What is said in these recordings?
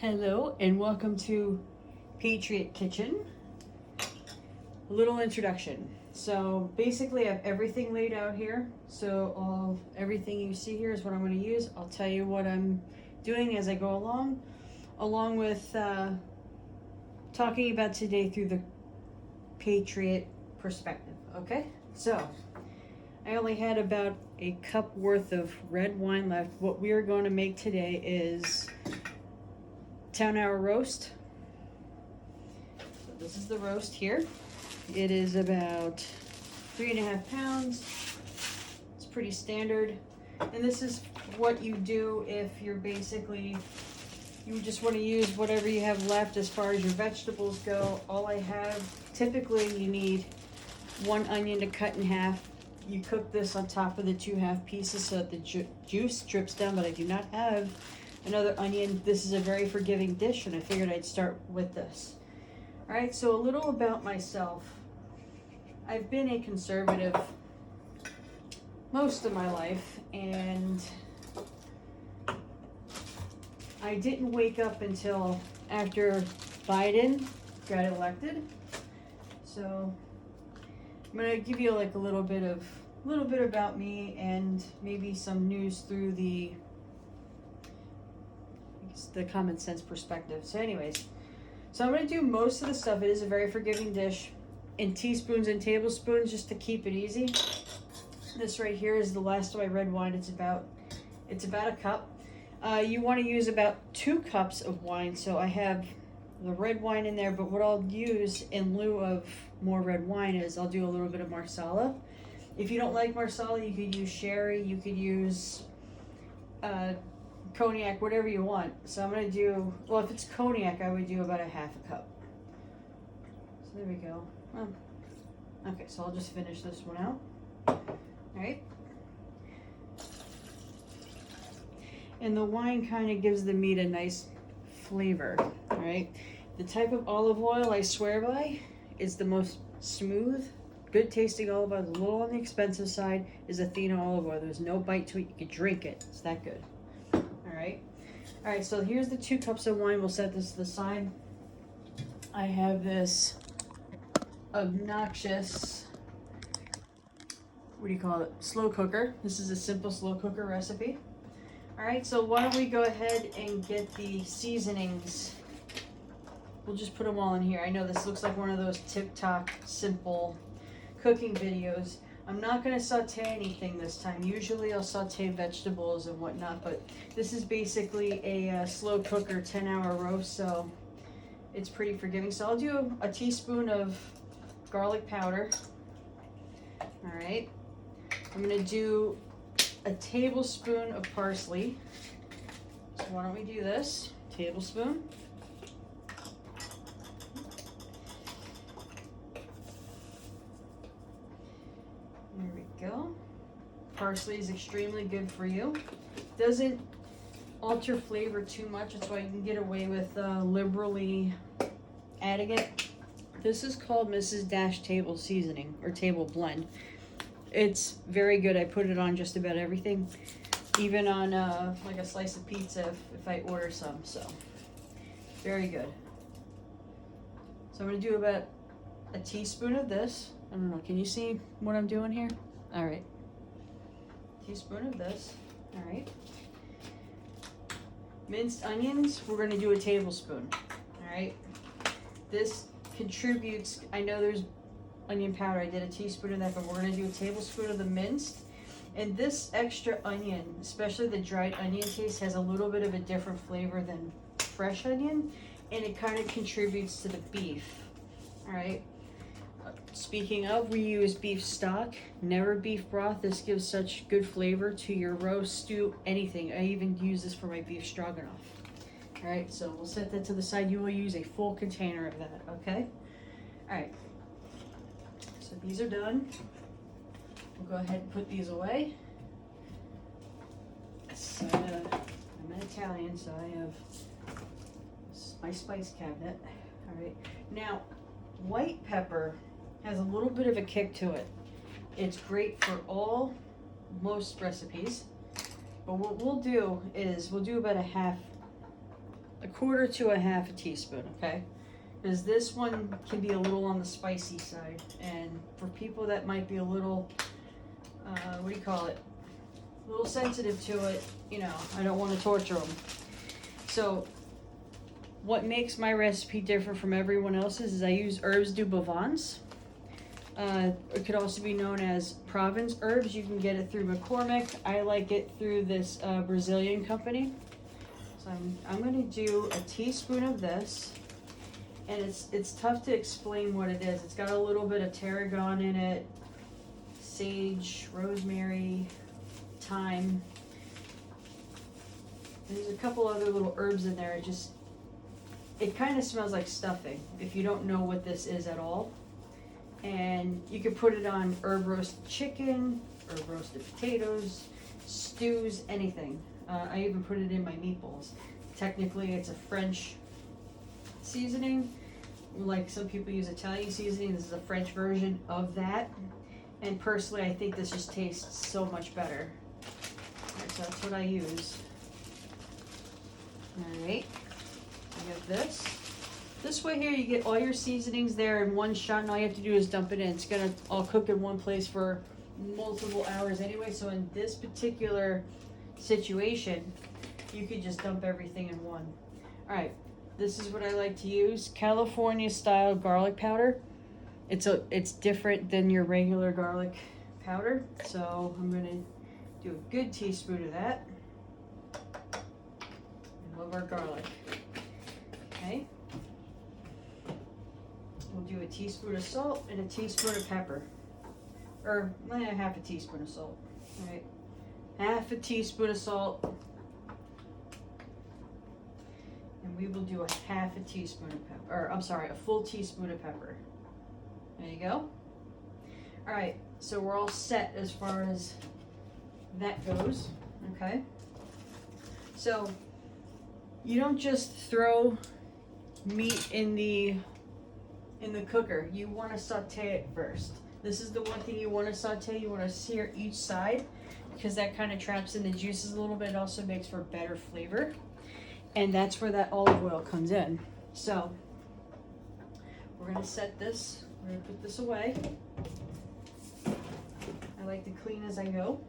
Hello and welcome to Patriot Kitchen. A little introduction. So basically I have everything laid out here. So everything you see here is what I'm going to use. I'll tell you what I'm doing as I go along with talking about today through the Patriot perspective. Okay? So I only had about a cup worth of red wine left. What we are going to make today is Town Hour roast. So this is the roast here. It is about 3.5 pounds. It's pretty standard. And this is what you do if you just want to use whatever you have left as far as your vegetables go. All I have, typically you need 1 onion to cut in half. You cook this on top of the 2 half pieces so that the juice drips down, but I do not have another onion. This is a very forgiving dish and I figured I'd start with this. All right, so a little about myself. I've been a conservative most of my life, and I didn't wake up until after Biden got elected. So I'm gonna give you like a little bit about me and maybe some news through the common sense perspective. So anyways, so I'm going to do most of the stuff. It is a very forgiving dish in teaspoons and tablespoons just to keep it easy. This right here is the last of my red wine. It's about a cup. You want to use about 2 cups of wine. So I have the red wine in there, but what I'll use in lieu of more red wine is I'll do a little bit of Marsala. If you don't like Marsala, you could use sherry, you could use cognac, whatever you want. So I'm going to do, well, if it's cognac, I would do about a half a cup. So there we go. Okay, so I'll just finish this one out. All right. And the wine kind of gives the meat a nice flavor. All right. The type of olive oil I swear by is the most smooth, good tasting olive oil. A little on the expensive side is Athena olive oil. There's no bite to it. You could drink it. It's that good. All right, so here's the 2 cups of wine. We'll set this to the side. I have this obnoxious, what do you call it? Slow cooker. This is a simple slow cooker recipe. All right, so why don't we go ahead and get the seasonings. We'll just put them all in here. I know this looks like one of those TikTok simple cooking videos. I'm not going to saute anything this time. Usually I'll saute vegetables and whatnot, but this is basically a slow cooker 10-hour roast, so it's pretty forgiving. So I'll do a teaspoon of garlic powder. All right. I'm going to do a tablespoon of parsley. So why don't we do this? Tablespoon. There we go. Parsley is extremely good for you. Doesn't alter flavor too much. That's why you can get away with liberally adding it. This is called Mrs. Dash Table Seasoning or Table Blend. It's very good. I put it on just about everything, even on like a slice of pizza if I order some. So very good. So I'm going to do about a teaspoon of this. I don't know, can you see what I'm doing here? All right. Teaspoon of this. All right. Minced onions, we're going to do a tablespoon. All right. This contributes, I know there's onion powder. I did a teaspoon of that, but we're going to do a tablespoon of the minced. And this extra onion, especially the dried onion taste, has a little bit of a different flavor than fresh onion, and it kind of contributes to the beef. All right. Speaking of, we use beef stock, never beef broth. This gives such good flavor to your roast, stew, anything. I even use this for my beef stroganoff. All right, so we'll set that to the side. You will use a full container of that, okay? All right, so these are done. We'll go ahead and put these away. So, I'm an Italian, so I have my spice cabinet. All right, now white pepper has a little bit of a kick to it. It's great for most recipes, but what we'll do is we'll do about a half a quarter to a half a teaspoon, okay? Because this one can be a little on the spicy side. And for people that might be a little, what do you call it? A little sensitive to it, you know, I don't want to torture them. So what makes my recipe different from everyone else's is I use herbes du Provence. It could also be known as Provence herbs. You can get it through McCormick. I like it through this Brazilian company. So I'm going to do a teaspoon of this. And it's tough to explain what it is. It's got a little bit of tarragon in it, sage, rosemary, thyme. There's a couple other little herbs in there. It kind of smells like stuffing if you don't know what this is at all. And you could put it on herb roasted chicken, herb roasted potatoes, stews, anything. I even put it in my meatballs. Technically, it's a French seasoning. Like some people use Italian seasoning, this is a French version of that. And personally, I think this just tastes so much better. Alright, so that's what I use. Alright, I have this. This way here, you get all your seasonings there in one shot, and all you have to do is dump it in. It's gonna all cook in one place for multiple hours anyway, so in this particular situation, you could just dump everything in one. Alright, this is what I like to use, California style garlic powder. It's different than your regular garlic powder, so I'm gonna do a good teaspoon of that. I love our garlic. Okay. We'll do a teaspoon of salt and a teaspoon of pepper. Or half a teaspoon of salt. Alright. Half a teaspoon of salt. And we will do a half a teaspoon of pepper. Or I'm sorry, a full teaspoon of pepper. There you go. Alright, so we're all set as far as that goes. Okay. So you don't just throw meat in the cooker. You want to saute it first. This is the one thing you want to saute. You want to sear each side because that kind of traps in the juices a little bit. It also makes for better flavor. And that's where that olive oil comes in. So we're going to set this. We're going to put this away. I like to clean as I go.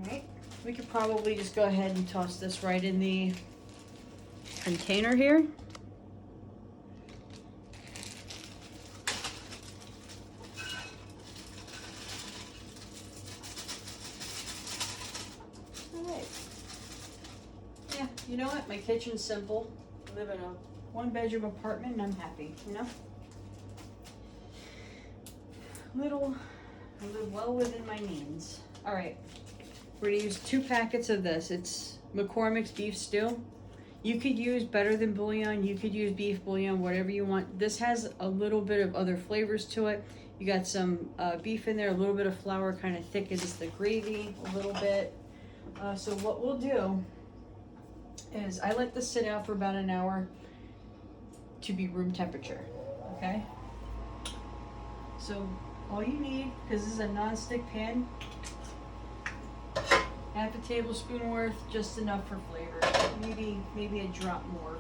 Alright. We could probably just go ahead and toss this right in the container here. Alright. Yeah, you know what? My kitchen's simple. I live in a one-bedroom apartment and I'm happy, you know? I live well within my means. Alright. We're gonna use 2 packets of this. It's McCormick's beef stew. You could use better than bouillon. You could use beef bouillon, whatever you want. This has a little bit of other flavors to it. You got some beef in there, a little bit of flour kind of thickens the gravy a little bit. So what we'll do is I let this sit out for about an hour to be room temperature, okay? So all you need, because this is a non-stick pan, half a tablespoon worth, just enough for flavor. Maybe a drop more.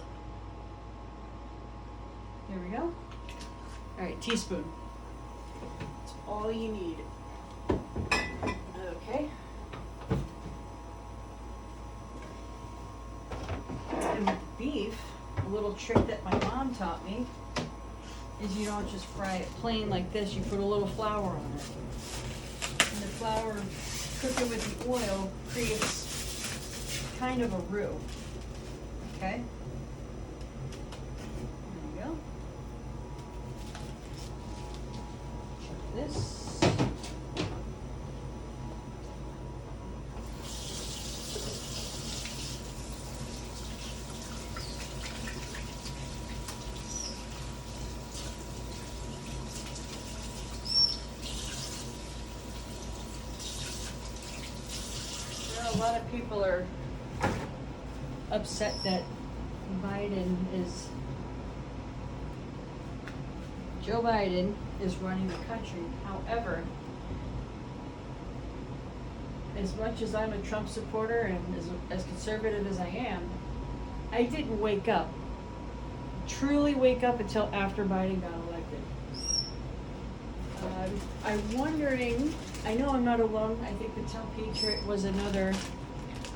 There we go. All right, teaspoon. That's all you need. Okay. And with beef, a little trick that my mom taught me is you don't just fry it plain like this. You put a little flour on it. And the flour, cooking with the oil, creates kind of a roux. Okay? There we go. Check this. A lot of people are upset that Joe Biden is running the country. However, as much as I'm a Trump supporter and as conservative as I am, I didn't wake up, truly wake up until after Biden got elected. I'm wondering, I know I'm not alone, I think the Tell Patriot was another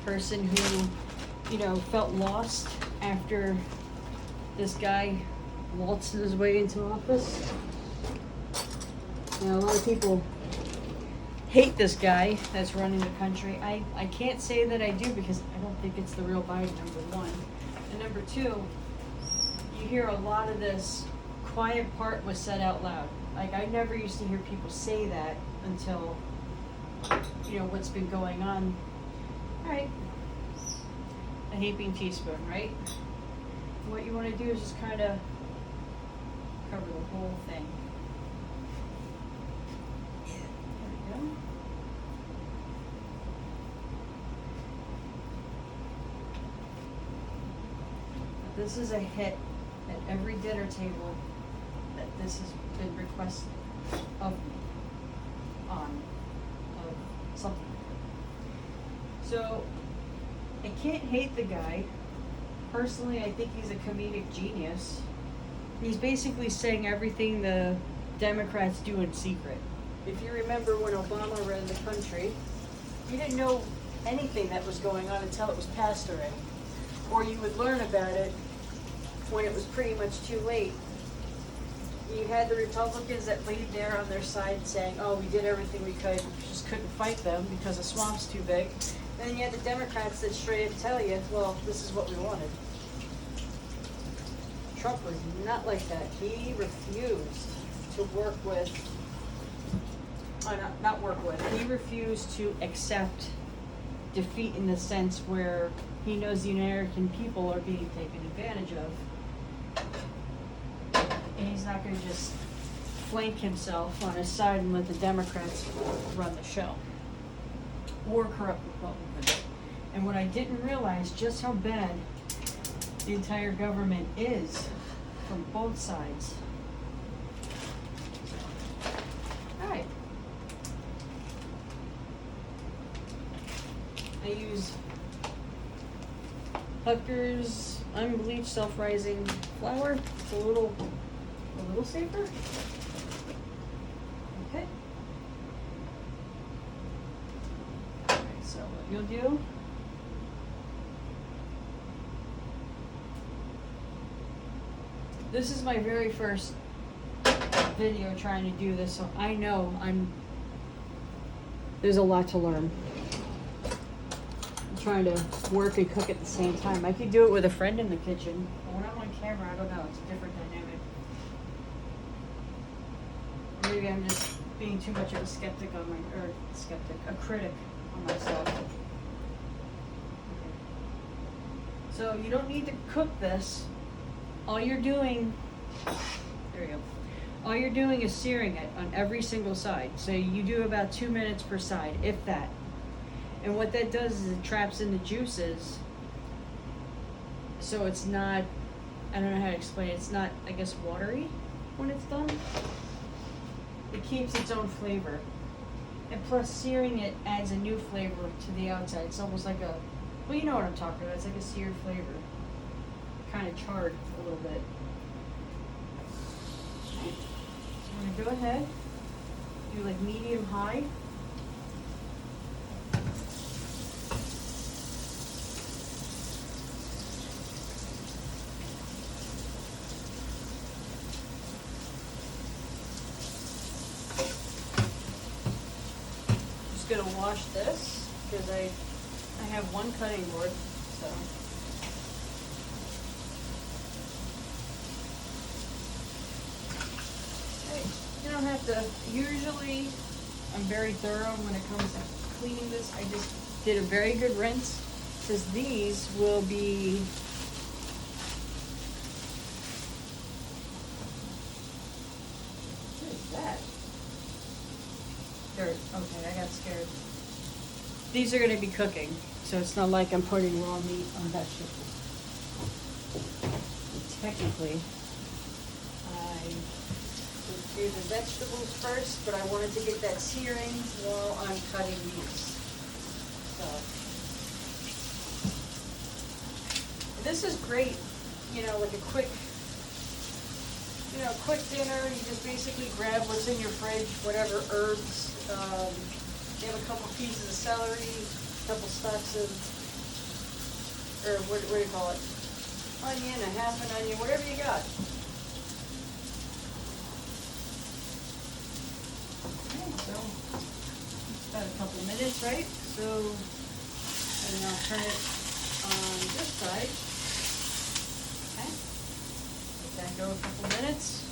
person who, you know, felt lost after this guy waltzed his way into office. Now, a lot of people hate this guy that's running the country. I can't say that I do because I don't think it's the real Biden, number one. And number two, you hear a lot of this quiet part was said out loud. Like, I never used to hear people say that until, you know, what's been going on. All right, a heaping teaspoon, right? What you want to do is just kind of cover the whole thing. There we go. This is a hit at every dinner table that this has been requested of me on something. So I can't hate the guy. Personally, I think he's a comedic genius. He's basically saying everything the Democrats do in secret. If you remember when Obama ran the country, you didn't know anything that was going on until it was passed already. Or you would learn about it when it was pretty much too late. You had the Republicans that laid there on their side saying, oh, we did everything we could, we just couldn't fight them because the swamp's too big. And then you had the Democrats that straight up tell you, well, this is what we wanted. Trump was not like that. He refused to work with, not work with, he refused to accept defeat in the sense where he knows the American people are being taken advantage of. And he's not going to just flank himself on his side and let the Democrats run the show. Or corrupt Republicans. And what I didn't realize, just how bad the entire government is from both sides. Alright. I use Hucker's unbleached self-rising flour. It's a little safer. Okay. Alright, so what you'll do, this is my very first video trying to do this, so I know there's a lot to learn. I'm trying to work and cook at the same time. I could do it with a friend in the kitchen, but when I'm on camera, I don't know, it's a different dynamic. Maybe I'm just being too much of a skeptic on a critic on myself. Okay. So you don't need to cook this. All you're doing, there we go. All you're doing is searing it on every single side. So you do about 2 minutes per side, if that. And what that does is it traps in the juices. So it's not, I don't know how to explain it. It's not, I guess, watery when it's done. It keeps its own flavor. And plus searing it adds a new flavor to the outside. It's almost like well, you know what I'm talking about. It's like a seared flavor. Kind of charred a little bit. So I'm going to go ahead, do like medium high. Just going to wash this because I have one cutting board, so. You don't have to, usually I'm very thorough when it comes to cleaning this. I just did a very good rinse because these will be, what is that? Dirt, okay, I got scared. These are gonna be cooking, so it's not like I'm putting raw meat on vegetables. Technically, do the vegetables first, but I wanted to get that searing while I'm cutting these. So this is great, you know, like a quick, you know, quick dinner. You just basically grab what's in your fridge, whatever herbs. You have a couple pieces of celery, a couple stalks of, or what do you call it? Onion, a half an onion, whatever you got. Okay, so it's about a couple minutes, right? So, and then I'll turn it on this side. Okay, let that go a couple minutes.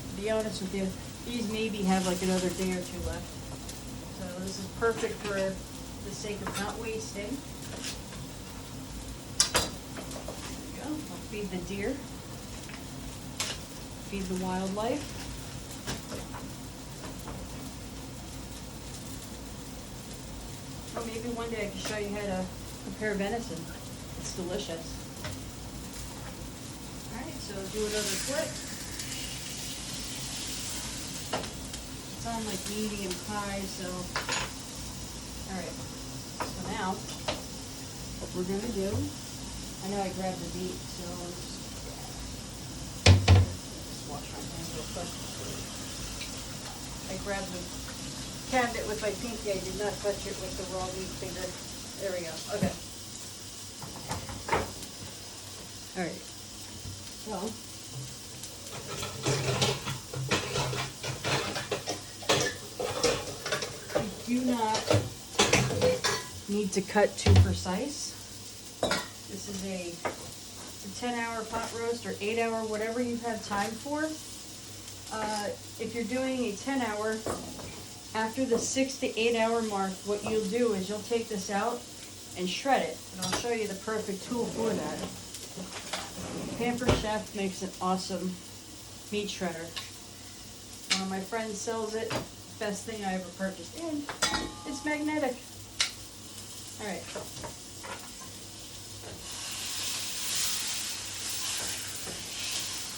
To be honest with you, these maybe have like another day or two left. So this is perfect for the sake of not wasting. There we go. I'll feed the deer. Feed the wildlife. Or maybe one day I can show you how to prepare venison. It's delicious. Alright, so do another flip. It's on like medium high, so alright. So now what we're gonna do, I know I grabbed the meat, so just wash my hands real quick. I grabbed the cabinet with my pinky, I did not touch it with the raw meat finger. There we go. Okay. Alright. So you do not need to cut too precise. This is a 10-hour pot roast or 8-hour, whatever you have time for. If you're doing a 10-hour, after the 6 to 8 hour mark, what you'll do is you'll take this out and shred it. And I'll show you the perfect tool for that. Pampered Chef makes an awesome meat shredder. One of my friends sells it. Best thing I ever purchased. And it's magnetic. Alright.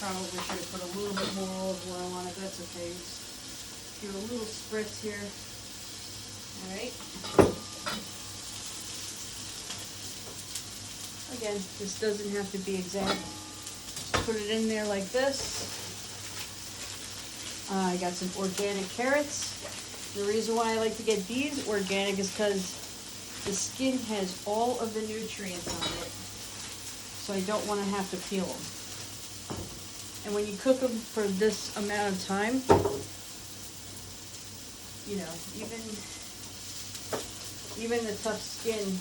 Probably should have put a little bit more olive oil on it. That's okay. Just do a little spritz here. Alright. Again, this doesn't have to be exact. Just put it in there like this. I got some organic carrots. The reason why I like to get these organic is because the skin has all of the nutrients on it. So I don't want to have to peel them. And when you cook them for this amount of time, you know, even the tough skin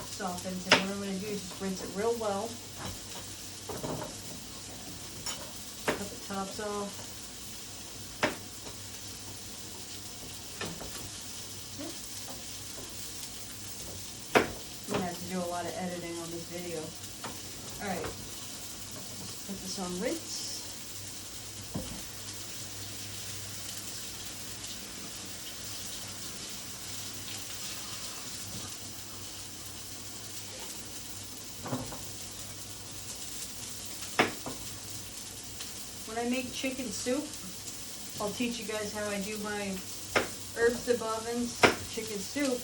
softens. And what I'm going to do is just rinse it real well. Cut the tops off. I'm going to have to do a lot of editing on this video. Alright. Put this on rinse. When I make chicken soup, I'll teach you guys how I do my herbs de bovins chicken soup.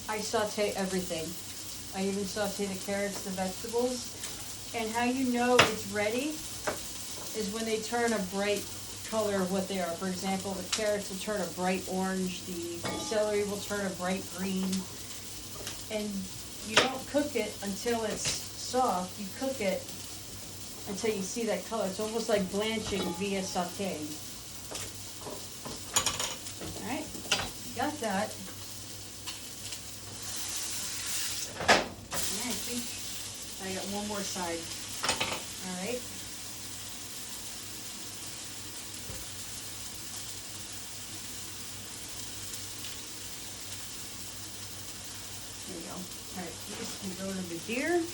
I saute everything. I even saute the carrots, the vegetables. And how you know it's ready is when they turn a bright color of what they are. For example, the carrots will turn a bright orange, the celery will turn a bright green. And you don't cook it until it's soft. You cook it until you see that color. It's almost like blanching via sauteing. Alright, got that. Alright, see? I got one more side. Alright. There you go. Alright, this can go to the deer.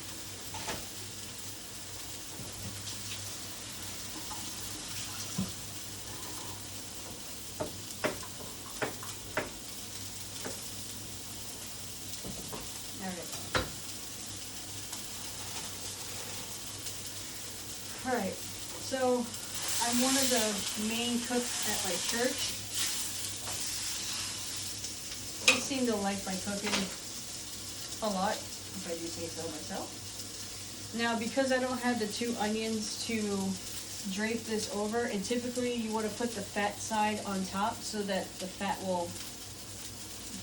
Alright, so I'm one of the main cooks at my church. They seem to like my cooking a lot, if I do say so myself. Now, because I don't have the 2 onions to drape this over, and typically you want to put the fat side on top so that the fat will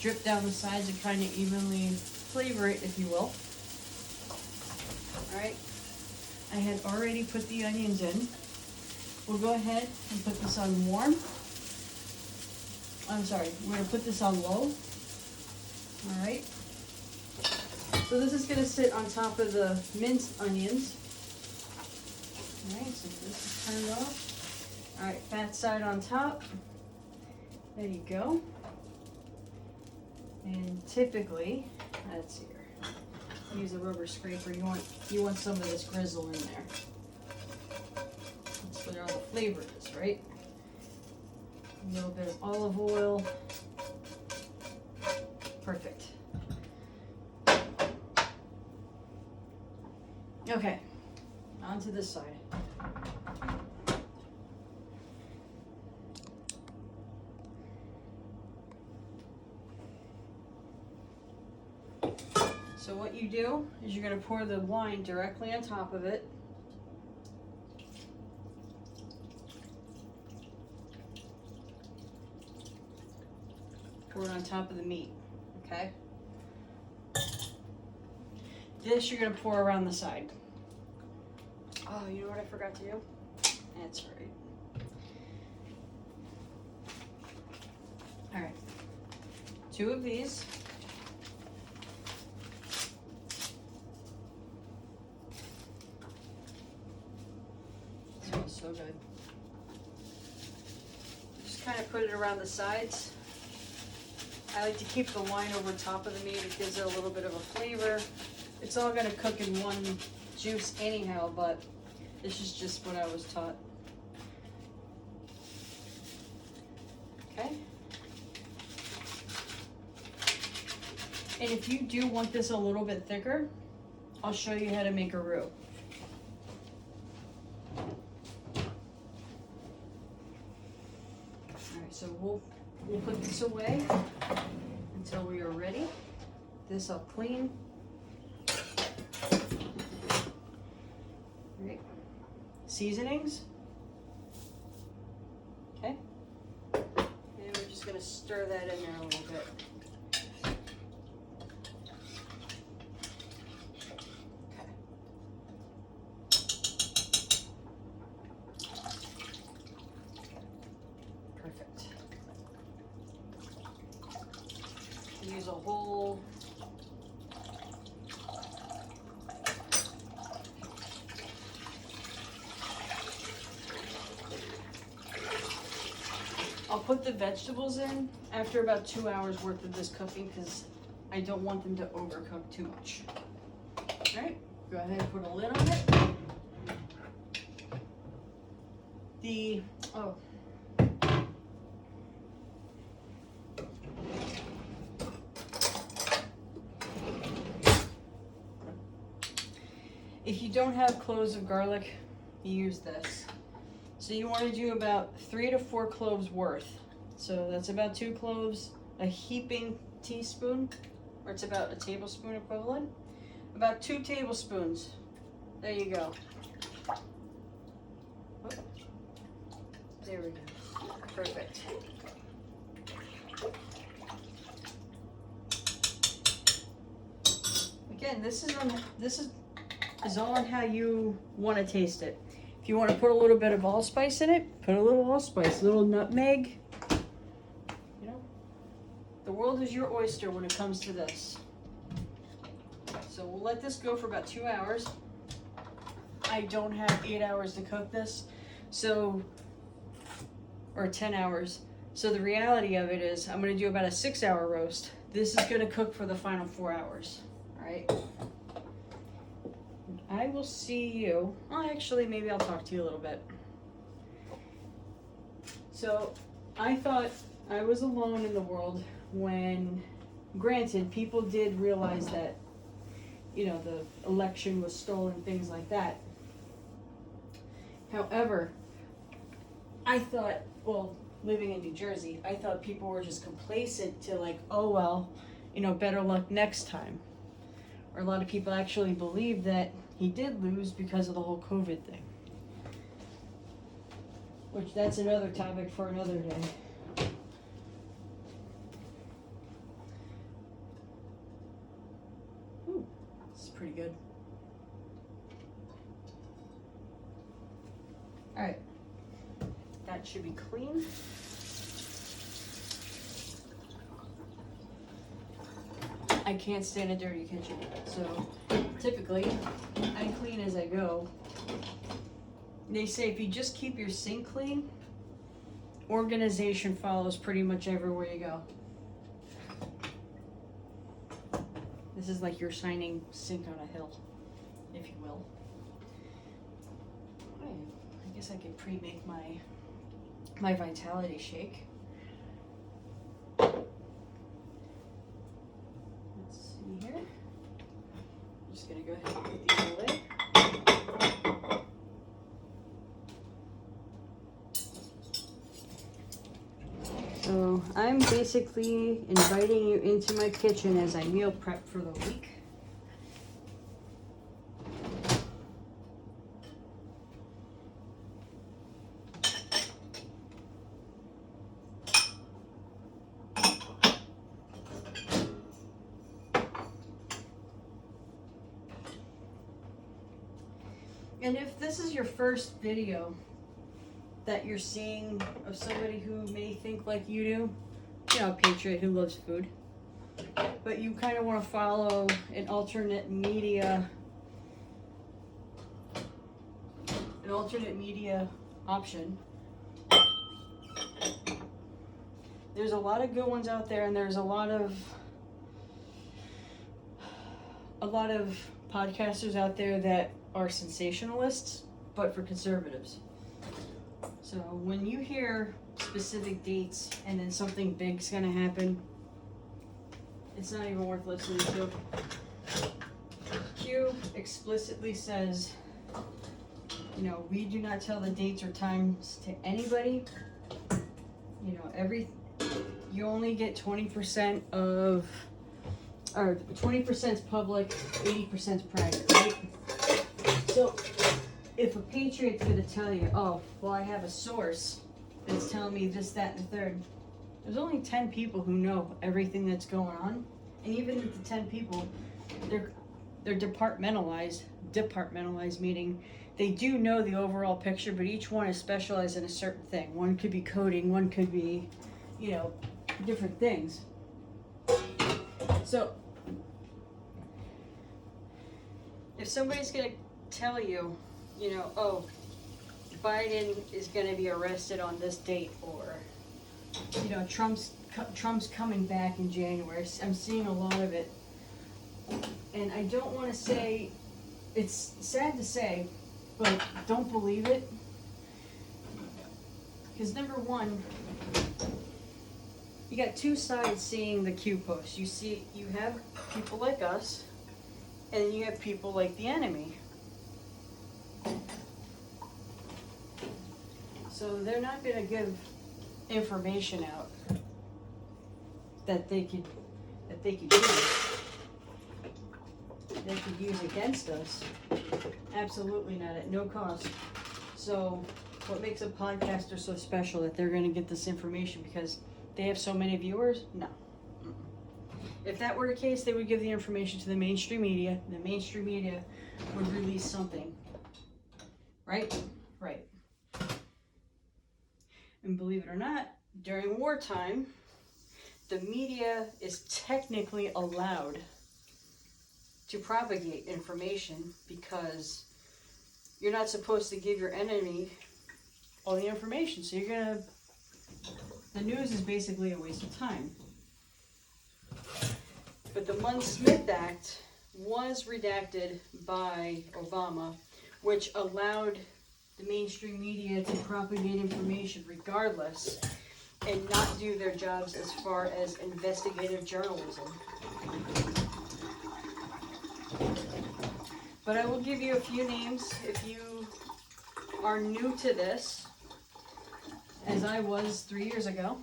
drip down the sides and kind of evenly flavor it, if you will. Alright, I had already put the onions in. We'll go ahead and put this on warm. I'm sorry, we're going to put this on low. Alright. So this is going to sit on top of the minced onions. Alright, so this is turned off. Alright, fat side on top. There you go. And typically, let's see here. Use a rubber scraper. You want some of this grizzle in there. That's where all the flavor is, right? A little bit of olive oil. Perfect. Okay, on to this side. So what you do is you're going to pour the wine directly on top of it. Pour it on top of the meat, okay? This you're going to pour around the side. Oh, you know what I forgot to do? That's right. All right. 2 of these. Smells so good. Just kind of put it around the sides. I like to keep the wine over top of the meat. It gives it a little bit of a flavor. It's all going to cook in one juice anyhow, but this is just what I was taught. Okay. And if you do want this a little bit thicker, I'll show you how to make a roux. Alright, so we'll put this away until we are ready. This I'll clean. Right. Seasonings. Okay. And we're just going to stir that in there a little bit. Okay. Perfect. Use a whole I'll put the vegetables in after about 2 hours worth of this cooking because I don't want them to overcook too much. Alright, go ahead and put a lid on it. If you don't have cloves of garlic, you use this. So you want to do about 3 to 4 cloves worth. So that's about 2 cloves, a heaping teaspoon, or it's about a tablespoon equivalent. About 2 tablespoons. There you go. Oh, there we go. Perfect. Again, this is all on how you want to taste it. If you want to put a little bit of allspice in it, put a little allspice, a little nutmeg. You know, the world is your oyster when it comes to this. So we'll let this go for about 2 hours. I don't have 8 hours to cook this, so, or 10 hours. So the reality of it is I'm going to do about a 6-hour roast. This is going to cook for the final 4 hours. All right. I will see you. Well, actually, maybe I'll talk to you a little bit. So, I thought I was alone in the world when, granted, people did realize that, you know, the election was stolen, things like that. However, I thought, well, living in New Jersey, I thought people were just complacent to like, oh well, you know, better luck next time. Or a lot of people actually believe that he did lose because of the whole COVID thing. Which that's another topic for another day. Ooh, this is pretty good. Alright. That should be clean. I can't stand a dirty kitchen, so typically I clean as I go. They say if you just keep your sink clean, organization follows pretty much everywhere you go. This is like you're shining sink on a hill, if you will. I guess I could pre-make my vitality shake. Let's see here. I'm just gonna go ahead and put these away. So I'm basically inviting you into my kitchen as I meal prep for the week. And if this is your first video that you're seeing of somebody who may think like you do, you know, a patriot who loves food, but you kind of want to follow an alternate media option, there's a lot of good ones out there, and there's a lot of podcasters out there that are sensationalists, but for conservatives. So when you hear specific dates and then something big's gonna happen, it's not even worth listening to. Q explicitly says, you know, we do not tell the dates or times to anybody. You know, you only get 20% of, or 20% is public, 80% is private, right? So if a patriot's gonna tell you, oh, well, I have a source that's telling me this, that, and the third, there's only 10 people who know everything that's going on. And even if the 10 people, they're departmentalized, meaning they do know the overall picture, but each one is specialized in a certain thing. One could be coding, one could be, you know, different things. So if somebody's gonna tell you, you know, oh, Biden is going to be arrested on this date, or, you know, Trump's coming back in January. I'm seeing a lot of it, and I don't want to say, it's sad to say, but don't believe it, because number one, you got two sides seeing the Q post. You have people like us, and you have people like the enemy. So they're not going to give information out that they could use against us. Absolutely not, at no cost. So what makes a podcaster so special that they're going to get this information because they have so many viewers? No. If that were the case, they would give the information to the mainstream media. The mainstream media would release something. Right? Right. And believe it or not, during wartime, the media is technically allowed to propagate information because you're not supposed to give your enemy all the information. So the news is basically a waste of time. But the Munn-Smith Act was redacted by Obama, which allowed the mainstream media to propagate information regardless and not do their jobs as far as investigative journalism. But I will give you a few names if you are new to this. as I was 3 years ago.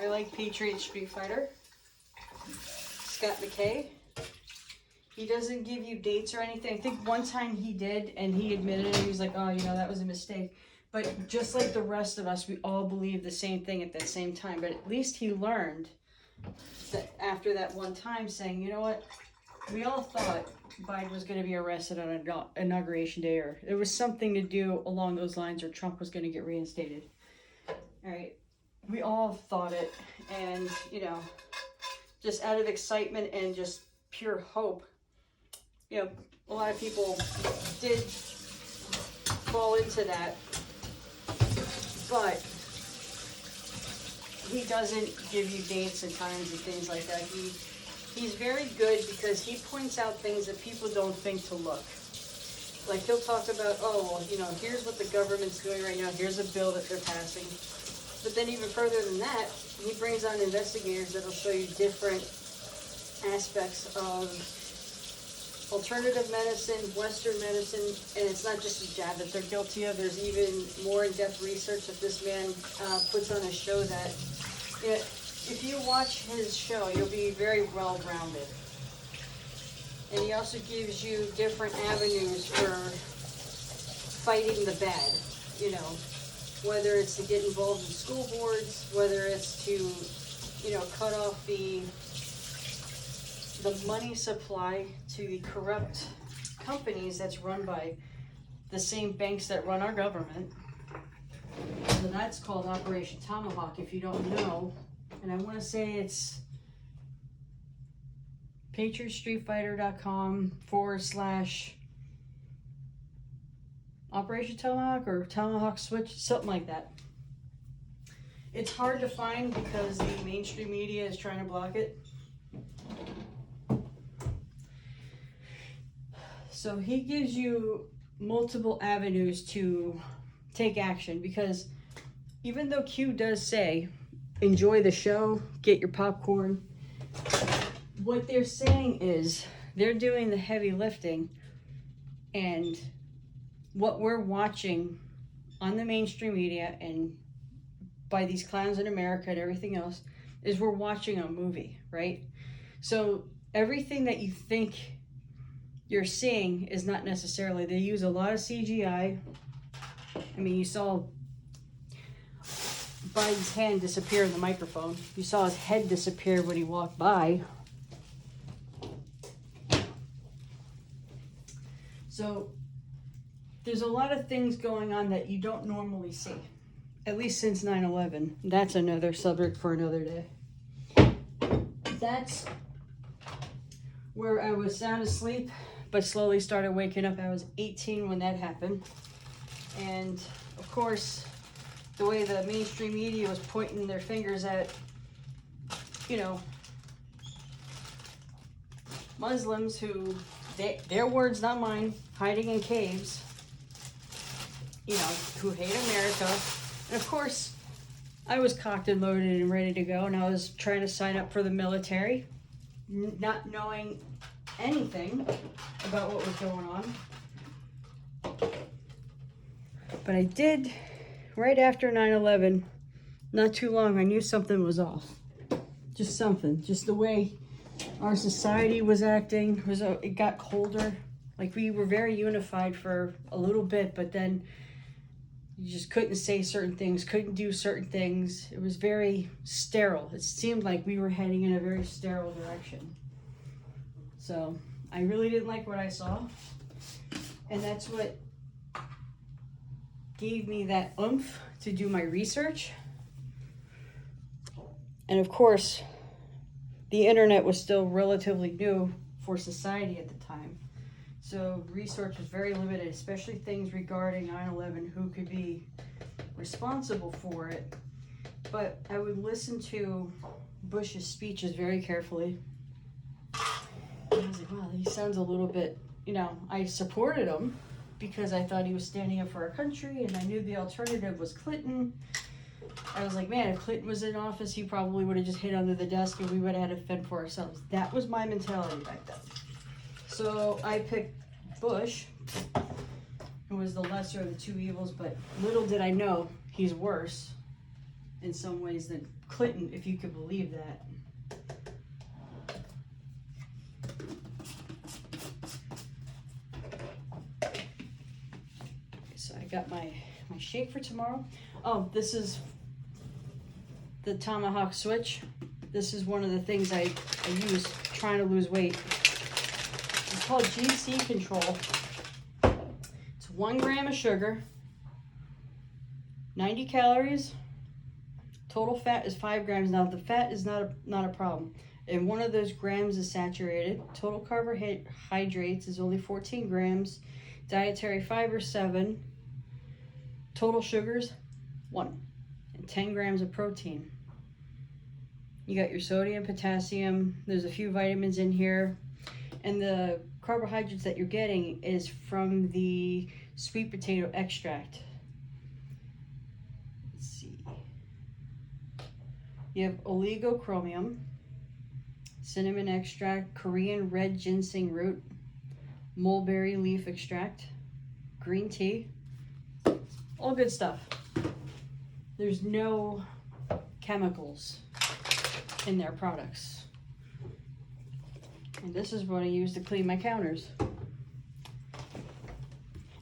I like Patriot Street Fighter. Scott McKay. He doesn't give you dates or anything. I think one time he did, and he admitted it. He was like, oh, you know, that was a mistake. But just like the rest of us, we all believe the same thing at the same time. But at least he learned that after that one time, saying, you know what? We all thought Biden was going to be arrested on Inauguration Day, or there was something to do along those lines, or Trump was going to get reinstated. All right. We all thought it, and, you know, just out of excitement and just pure hope, you know, a lot of people did fall into that, but he doesn't give you dates and times and things like that. He's very good because he points out things that people don't think to look. Like, he'll talk about, oh, well, you know, here's what the government's doing right now. Here's a bill that they're passing. But then even further than that, he brings on investigators that'll show you different aspects of alternative medicine, Western medicine, and it's not just a jab that they're guilty of. There's even more in-depth research that this man puts on his show that, you know, if you watch his show, you'll be very well-rounded. And he also gives you different avenues for fighting the bad, you know. Whether it's to get involved in school boards, whether it's to, you know, cut off the money supply to the corrupt companies that's run by the same banks that run our government. So that's called Operation Tomahawk, if you don't know. And I want to say it's patriotstreetfighter.com / Operation Tomahawk or Tomahawk Switch, something like that. It's hard to find because the mainstream media is trying to block it. So he gives you multiple avenues to take action, because even though Q does say, enjoy the show, get your popcorn, what they're saying is they're doing the heavy lifting, and what we're watching on the mainstream media and by these clowns in America and everything else is we're watching a movie, right? So everything that you think you're seeing is not necessarily. They use a lot of CGI. I mean, you saw Biden's hand disappear in the microphone. You saw his head disappear when he walked by. So there's a lot of things going on that you don't normally see, at least since 9/11. That's another subject for another day. That's where I was sound asleep, but slowly started waking up. I was 18 when that happened. And of course, the way the mainstream media was pointing their fingers at, you know, Muslims who, their words, not mine, hiding in caves, you know, who hate America. And of course, I was cocked and loaded and ready to go, and I was trying to sign up for the military, not knowing anything about what was going on. But I did, right after 9/11, not too long, I knew something was off. Just something, just the way our society was acting. It got colder. Like, we were very unified for a little bit, but then you just couldn't say certain things, couldn't do certain things. It was very sterile. It seemed like we were heading in a very sterile direction. So I really didn't like what I saw. And that's what gave me that oomph to do my research. And of course, the internet was still relatively new for society at the time. So research was very limited, especially things regarding 9/11, who could be responsible for it. But I would listen to Bush's speeches very carefully. And I was like, wow, he sounds a little bit, you know, I supported him because I thought he was standing up for our country, and I knew the alternative was Clinton. I was like, man, if Clinton was in office, he probably would have just hid under the desk and we would have had to fend for ourselves. That was my mentality back then. So I picked Bush, who was the lesser of the two evils, but little did I know he's worse in some ways than Clinton, if you could believe that. So I got my shake for tomorrow. Oh, this is the tomahawk switch. This is one of the things I use trying to lose weight. It's called GC Control. It's 1 gram of sugar, 90 calories. Total fat is 5 grams. Now the fat is not a problem. And 1 of those grams is saturated. Total carbohydrates is only 14 grams. Dietary fiber 7. Total sugars 1. And 10 grams of protein. You got your sodium, potassium. There's a few vitamins in here. And the carbohydrates that you're getting is from the sweet potato extract. Let's see. You have oligochromium, cinnamon extract, Korean red ginseng root, mulberry leaf extract, green tea, all good stuff. There's no chemicals in their products. And this is what I use to clean my counters.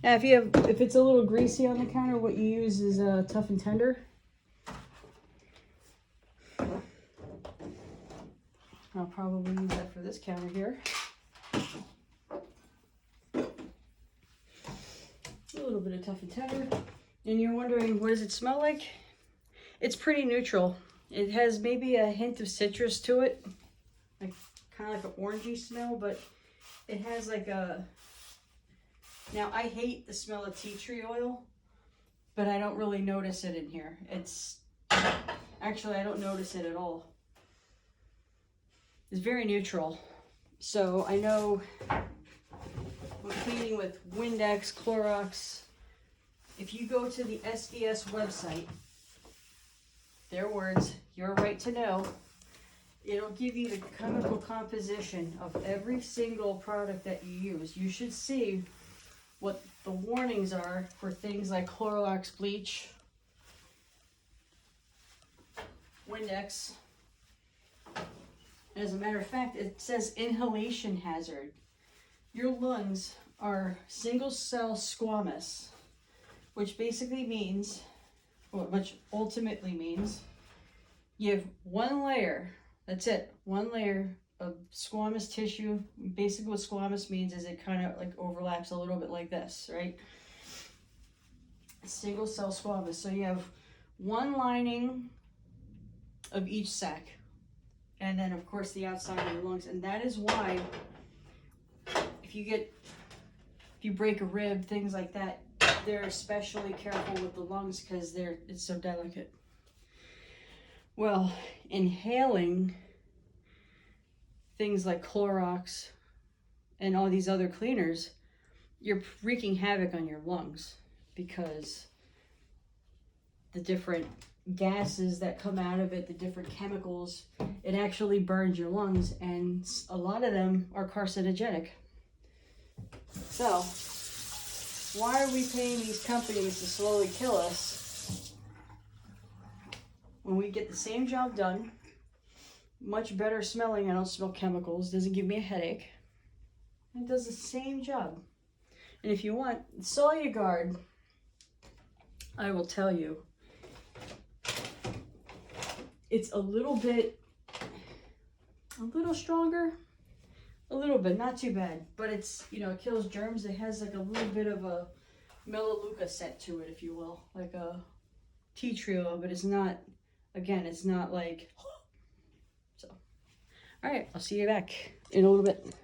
Now if it's a little greasy on the counter, what you use is Tough and Tender. I'll probably use that for this counter here. A little bit of Tough and Tender. And you're wondering, what does it smell like? It's pretty neutral. It has maybe a hint of citrus to it, like kind of like an orangey smell, but it has like a... Now, I hate the smell of tea tree oil, but I don't really notice it in here. Actually, I don't notice it at all. It's very neutral. So I know when cleaning with Windex, Clorox, if you go to the SDS website, their words, your right to know, it'll give you the chemical composition of every single product that you use. You should see what the warnings are for things like Clorox bleach, Windex. As a matter of fact, it says inhalation hazard. Your lungs are single cell squamous, which basically means, which ultimately means, you have 1 layer, that's it, 1 layer of squamous tissue. Basically what squamous means is it kind of like overlaps a little bit like this, right? Single cell squamous. So you have 1 lining of each sac. And then of course the outside of the lungs. And that is why if you break a rib, things like that, they're especially careful with the lungs because it's so delicate. Well, inhaling things like Clorox and all these other cleaners, you're wreaking havoc on your lungs because the different gases that come out of it, the different chemicals, it actually burns your lungs, and a lot of them are carcinogenic. So why are we paying these companies to slowly kill us when we get the same job done, much better smelling? I don't smell chemicals, doesn't give me a headache. It does the same job. And if you want Soluguard, I will tell you, it's a little stronger, a little bit, not too bad, but it's, it kills germs. It has like a little bit of a melaleuca scent to it, if you will, like a tea tree oil, but it's not, again, it's not like, so. All right, I'll see you back in a little bit.